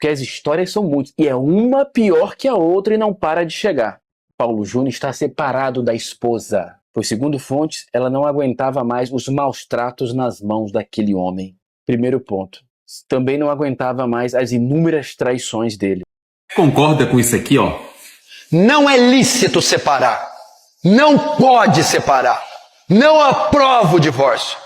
Porque as histórias são muitas, e é uma pior que a outra e não para de chegar. Paulo Júnior está separado da esposa, pois, segundo fontes, ela não aguentava mais os maus tratos nas mãos daquele homem. Primeiro ponto. Também não aguentava mais as inúmeras traições dele. Concorda com isso aqui, ó? Não é lícito separar. Não pode separar. Não aprovo o divórcio.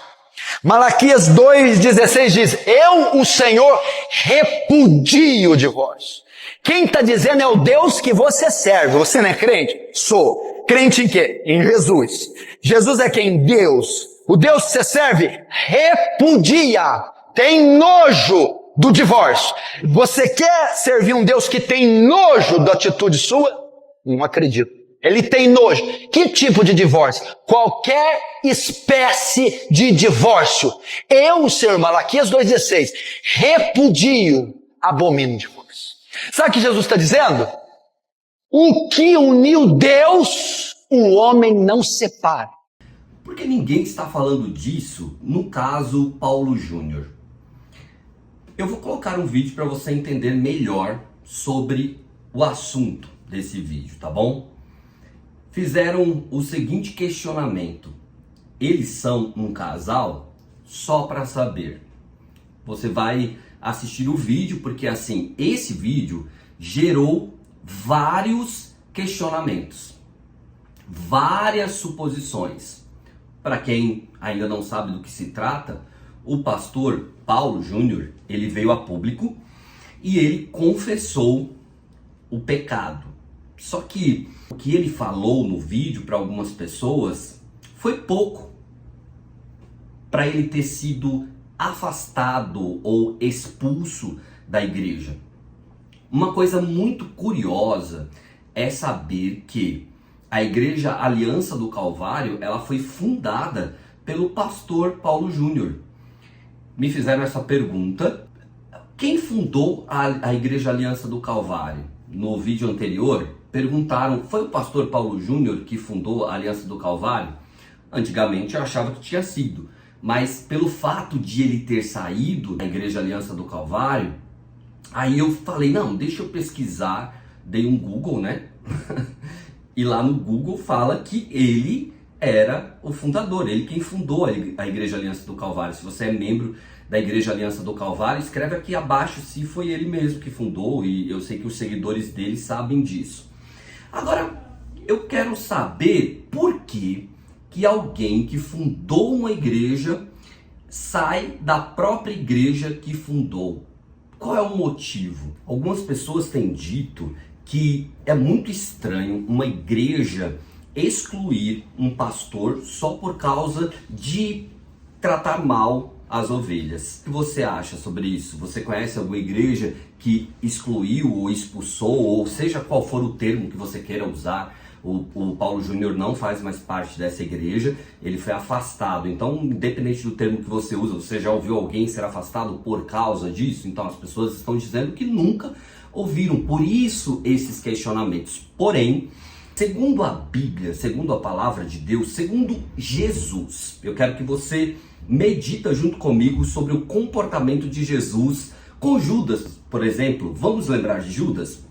Malaquias 2,16 diz: eu, o Senhor, repudio o divórcio. Quem está dizendo é o Deus que você serve. Você não é crente? Sou. Crente em quê? Em Jesus. Jesus é quem? Deus. O Deus que você serve repudia, tem nojo do divórcio. Você quer servir um Deus que tem nojo da atitude sua? Não acredito. Ele tem nojo. Que tipo de divórcio? Qualquer espécie de divórcio. Eu, Senhor, Malaquias 2,16, repudio, abomino o divórcio. Sabe o que Jesus está dizendo? O que uniu Deus, o homem não separa. Porque ninguém está falando disso no caso Paulo Júnior. Eu vou colocar um vídeo para você entender melhor sobre o assunto desse vídeo, tá bom? Fizeram o seguinte questionamento: eles são um casal? Só para saber. Você vai assistir o vídeo, porque assim, esse vídeo gerou vários questionamentos, várias suposições. Para quem ainda não sabe do que se trata, o pastor Paulo Júnior, ele veio a público e ele confessou o pecado. Só que o que ele falou no vídeo para algumas pessoas foi pouco para ele ter sido afastado ou expulso da igreja. Uma coisa muito curiosa é saber que a Igreja Aliança do Calvário, ela foi fundada pelo pastor Paulo Júnior. Me fizeram essa pergunta: quem fundou a Igreja Aliança do Calvário? No vídeo anterior, perguntaram: foi o pastor Paulo Júnior que fundou a Aliança do Calvário? Antigamente eu achava que tinha sido, mas pelo fato de ele ter saído da Igreja Aliança do Calvário, aí eu falei, não, deixa eu pesquisar, dei um Google, né? E lá no Google fala que ele era o fundador, ele quem fundou a Igreja Aliança do Calvário. Se você é membro da Igreja Aliança do Calvário, escreve aqui abaixo se foi ele mesmo que fundou, e eu sei que os seguidores dele sabem disso. Agora, eu quero saber por que alguém que fundou uma igreja sai da própria igreja que fundou. Qual é o motivo? Algumas pessoas têm dito que é muito estranho uma igreja excluir um pastor só por causa de tratar mal as ovelhas. O que você acha sobre isso? Você conhece alguma igreja que excluiu ou expulsou, ou seja qual for o termo que você queira usar? O Paulo Júnior não faz mais parte dessa igreja, ele foi afastado. Então, independente do termo que você usa, você já ouviu alguém ser afastado por causa disso? Então, as pessoas estão dizendo que nunca ouviram, por isso esses questionamentos. Porém, segundo a Bíblia, segundo a palavra de Deus, segundo Jesus, eu quero que você medita junto comigo sobre o comportamento de Jesus com Judas, por exemplo. Vamos lembrar de Judas?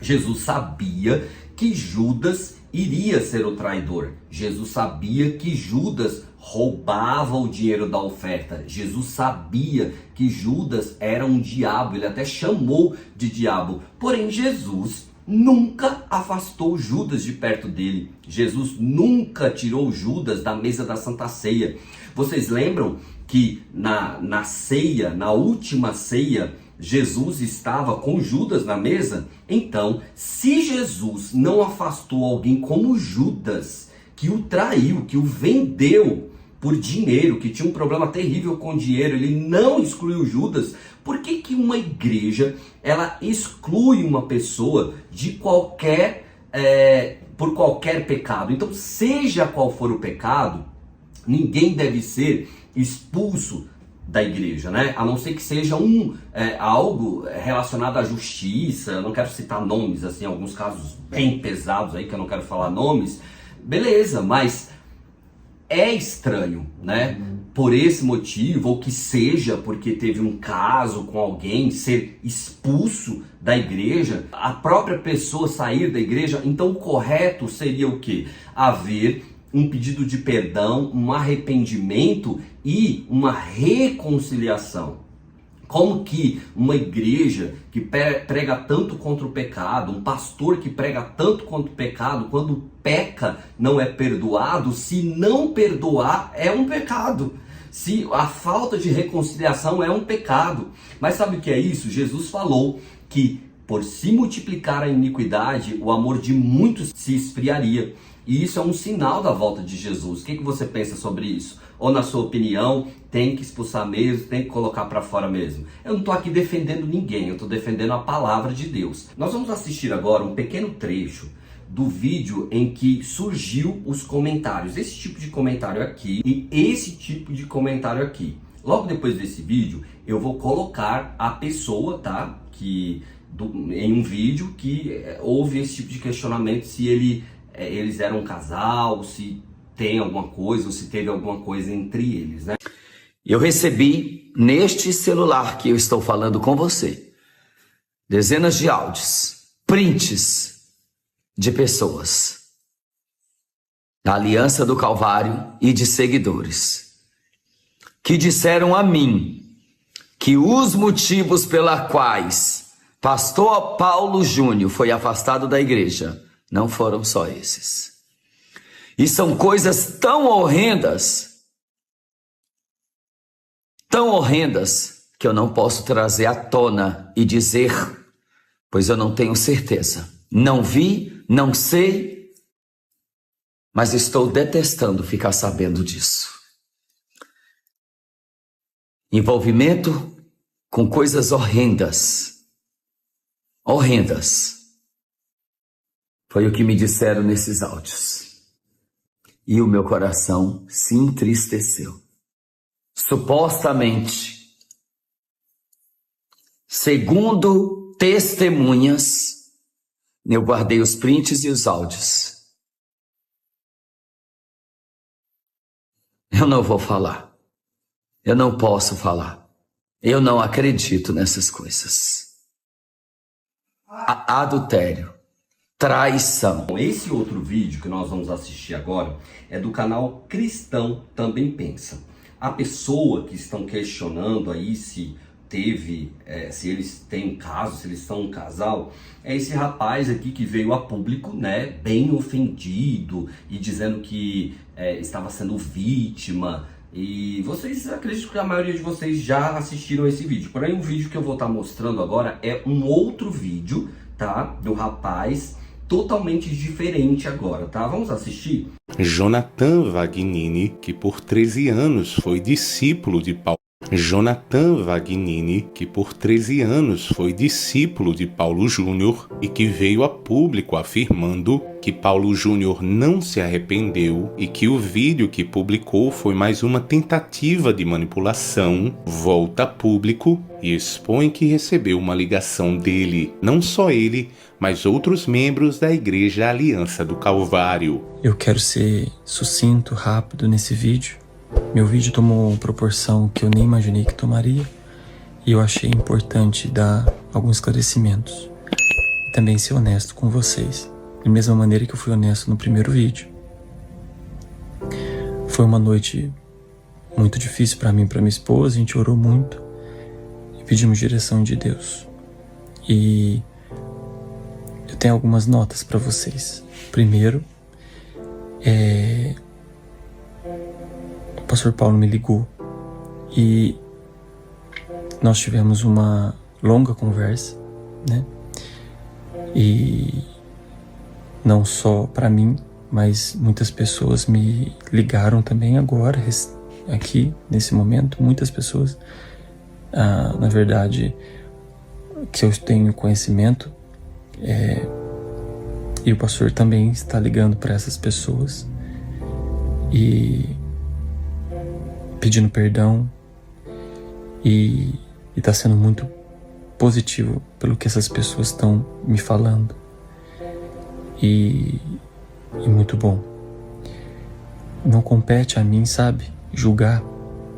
Jesus sabia que Judas iria ser o traidor. Jesus sabia que Judas roubava o dinheiro da oferta. Jesus sabia que Judas era um diabo, ele até chamou de diabo. Porém, Jesus nunca afastou Judas de perto dele. Jesus nunca tirou Judas da mesa da Santa Ceia. Vocês lembram que na ceia, na última ceia, Jesus estava com Judas na mesa? Então, se Jesus não afastou alguém como Judas, que o traiu, que o vendeu por dinheiro, que tinha um problema terrível com dinheiro, ele não excluiu Judas, por que uma igreja, ela exclui uma pessoa de por qualquer pecado? Então, seja qual for o pecado, ninguém deve ser expulso da igreja, né? A não ser que seja algo relacionado à justiça. Eu não quero citar nomes, assim, alguns casos bem pesados aí, que eu não quero falar nomes. Beleza, mas é estranho, né? por esse motivo, ou que seja porque teve um caso com alguém, ser expulso da igreja, a própria pessoa sair da igreja, então o correto seria o quê? Haver um pedido de perdão, um arrependimento e uma reconciliação. Como que uma igreja que prega tanto contra o pecado, um pastor que prega tanto contra o pecado, quando peca não é perdoado, se não perdoar é um pecado. Se a falta de reconciliação é um pecado. Mas sabe o que é isso? Jesus falou que por se multiplicar a iniquidade, o amor de muitos se esfriaria. E isso é um sinal da volta de Jesus. O que você pensa sobre isso? Ou na sua opinião, tem que expulsar mesmo, tem que colocar para fora mesmo? Eu não estou aqui defendendo ninguém, eu estou defendendo a palavra de Deus. Nós vamos assistir agora um pequeno trecho do vídeo em que surgiu os comentários. Esse tipo de comentário aqui e esse tipo de comentário aqui. Logo depois desse vídeo, eu vou colocar a pessoa, tá? Em um vídeo que houve esse tipo de questionamento, se eles eram um casal, se tem alguma coisa ou se teve alguma coisa entre eles, né? Eu recebi neste celular que eu estou falando com você dezenas de áudios, prints de pessoas da Aliança do Calvário e de seguidores que disseram a mim que os motivos pela quais pastor Paulo Júnior foi afastado da igreja não foram só esses. E são coisas tão horrendas, que eu não posso trazer à tona e dizer, pois eu não tenho certeza. Não vi, não sei, mas estou detestando ficar sabendo disso. Envolvimento com coisas horrendas. Foi o que me disseram nesses áudios. E o meu coração se entristeceu. Supostamente, segundo testemunhas, eu guardei os prints e os áudios. Eu não vou falar. Eu não posso falar. Eu não acredito nessas coisas. Adultério. Traição. Esse outro vídeo que nós vamos assistir agora é do canal Cristão Também Pensa. A pessoa que estão questionando aí se eles têm um caso, se eles são um casal, é esse rapaz aqui que veio a público, né, bem ofendido e dizendo que estava sendo vítima. E vocês, acredito que a maioria de vocês já assistiram esse vídeo. Porém, o vídeo que eu vou estar mostrando agora é um outro vídeo, tá, do rapaz, totalmente diferente agora, tá? Vamos assistir? Jonathan Vagnini, que por 13 anos foi discípulo de Paulo. Jonathan Vagnini, que por 13 anos foi discípulo de Paulo Júnior e que veio a público afirmando que Paulo Júnior não se arrependeu e que o vídeo que publicou foi mais uma tentativa de manipulação, volta a público e expõe que recebeu uma ligação dele, não só ele, mas outros membros da Igreja Aliança do Calvário. Eu quero ser sucinto, rápido nesse vídeo. Meu vídeo tomou uma proporção que eu nem imaginei que tomaria e eu achei importante dar alguns esclarecimentos e também ser honesto com vocês, da mesma maneira que eu fui honesto no primeiro vídeo. Foi uma noite muito difícil para mim e para minha esposa, a gente orou muito e pedimos direção de Deus. E eu tenho algumas notas para vocês. Primeiro, o pastor Paulo me ligou e nós tivemos uma longa conversa, né? E não só para mim, mas muitas pessoas me ligaram também agora, aqui nesse momento, muitas pessoas, na verdade, que eu tenho conhecimento, e o pastor também está ligando para essas pessoas e pedindo perdão, e está sendo muito positivo pelo que essas pessoas estão me falando e muito bom. Não compete a mim, sabe, julgar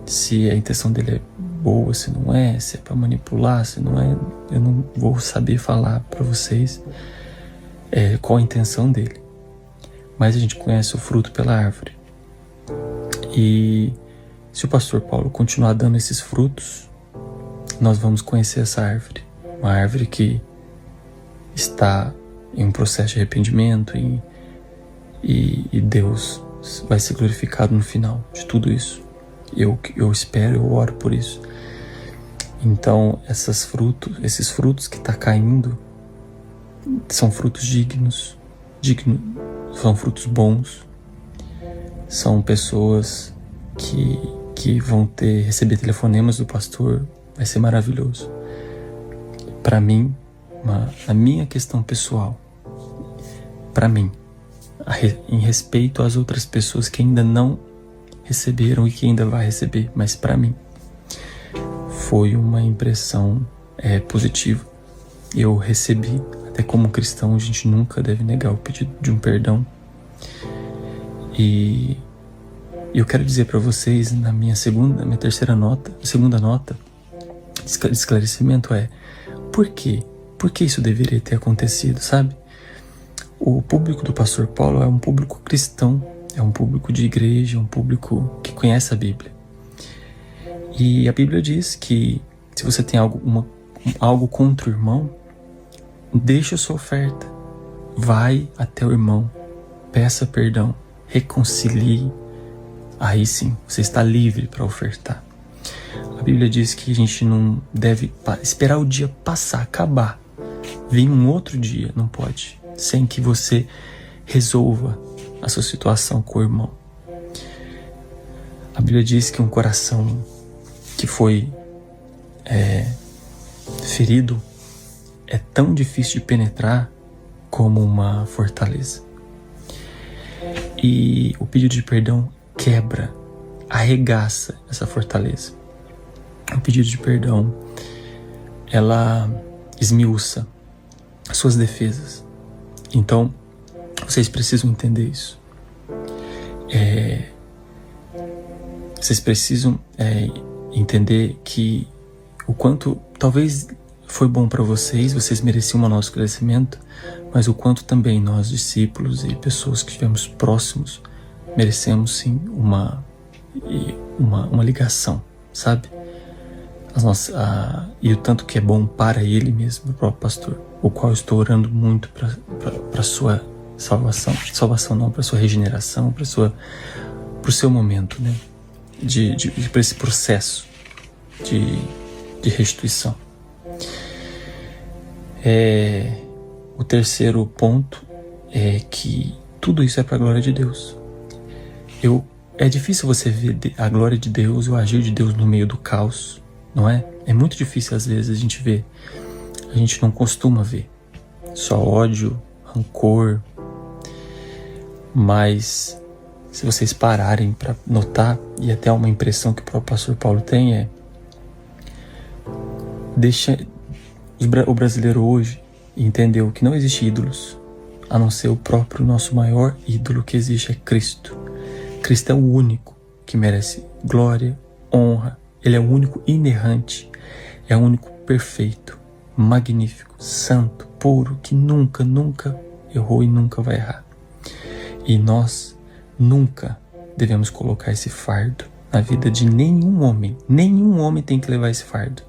se a intenção dele é boa, se não é, se é para manipular, se não é, eu não vou saber falar para vocês qual a intenção dele. Mas a gente conhece o fruto pela árvore. E se o pastor Paulo continuar dando esses frutos, nós vamos conhecer essa árvore. Uma árvore que está em um processo de arrependimento e Deus vai ser glorificado no final de tudo isso. Eu espero, eu oro por isso. Então, esses frutos que está caindo, são frutos dignos, são frutos bons, são pessoas que vão receber telefonemas do pastor, vai ser maravilhoso. Para mim, a minha questão pessoal, para mim, em respeito às outras pessoas que ainda não receberam e que ainda vai receber, mas para mim foi uma impressão positiva. Eu recebi, até como cristão, a gente nunca deve negar o pedido de um perdão. E eu quero dizer para vocês, minha segunda nota de esclarecimento por quê? Por que isso deveria ter acontecido, sabe? O público do pastor Paulo é um público cristão, é um público de igreja, um público que conhece a Bíblia. E a Bíblia diz que se você tem algo contra o irmão, deixa a sua oferta, vai até o irmão, peça perdão, reconcilie, aí sim, você está livre para ofertar. A Bíblia diz que a gente não deve esperar o dia passar, acabar, vir um outro dia, não pode, sem que você resolva a sua situação com o irmão. A Bíblia diz que um coração que foi ferido é tão difícil de penetrar como uma fortaleza. E o pedido de perdão quebra, arregaça essa fortaleza. O pedido de perdão, ela esmiuça as suas defesas. Então, vocês precisam entender isso. Vocês precisam entender que o quanto talvez foi bom para vocês mereciam um nosso crescimento, mas o quanto também nós, discípulos e pessoas que estivemos próximos, merecemos sim uma ligação, sabe? E o tanto que é bom para ele mesmo, o próprio pastor, o qual eu estou orando muito para sua salvação não, para sua regeneração, para o seu momento, né? Para esse processo de restituição. O terceiro ponto é que tudo isso é para a glória de Deus. É difícil você ver a glória de Deus, o agir de Deus no meio do caos, não é? É muito difícil às vezes a gente ver. A gente não costuma ver. Só ódio, rancor. Mas se vocês pararem para notar, e até uma impressão que o próprio pastor Paulo tem o brasileiro hoje entendeu que não existe ídolos, a não ser o próprio nosso maior ídolo que existe é Cristo. Cristo é o único que merece glória, honra. Ele é o único inerrante, é o único perfeito, magnífico, santo, puro, que nunca errou e nunca vai errar. E nós nunca devemos colocar esse fardo na vida de nenhum homem. Nenhum homem tem que levar esse fardo.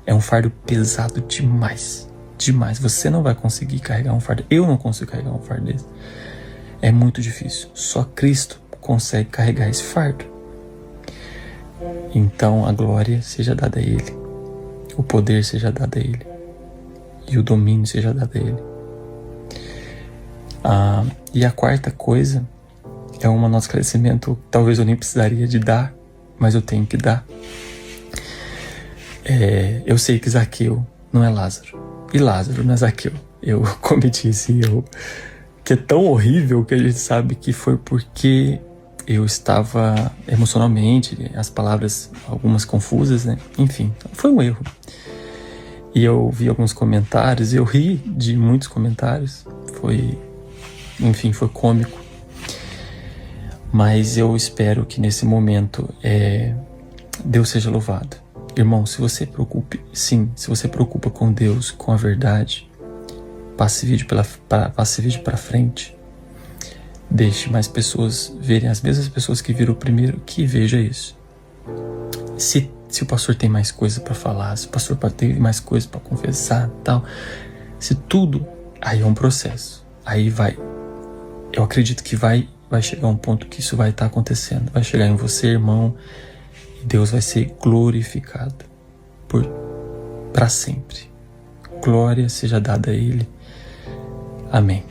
É um fardo pesado demais. Demais. Você não vai conseguir carregar um fardo. Eu não consigo carregar um fardo desse. É muito difícil. Só Cristo consegue carregar esse fardo. Então a glória seja dada a Ele. O poder seja dado a Ele. E o domínio seja dado a Ele. E a quarta coisa é um nosso crescimento, talvez eu nem precisaria de dar, mas eu tenho que dar. Eu sei que Zaqueu não é Lázaro, e Lázaro não é Zaqueu. Eu cometi esse erro, que é tão horrível que a gente sabe que foi porque eu estava emocionalmente, as palavras, algumas confusas, né? Enfim, foi um erro. E eu vi alguns comentários, eu ri de muitos comentários, foi cômico. Mas eu espero que nesse momento Deus seja louvado. Irmão, se você preocupa com Deus, com a verdade, passe vídeo para frente. Deixe mais pessoas verem, as mesmas pessoas que viram o primeiro, que veja isso. Se o pastor tem mais coisa para falar, se o pastor tem mais coisa para confessar, tal, se tudo, aí é um processo. Aí vai, eu acredito que vai chegar um ponto que isso vai estar acontecendo. Vai chegar em você, irmão, e Deus vai ser glorificado para sempre. Glória seja dada a Ele. Amém.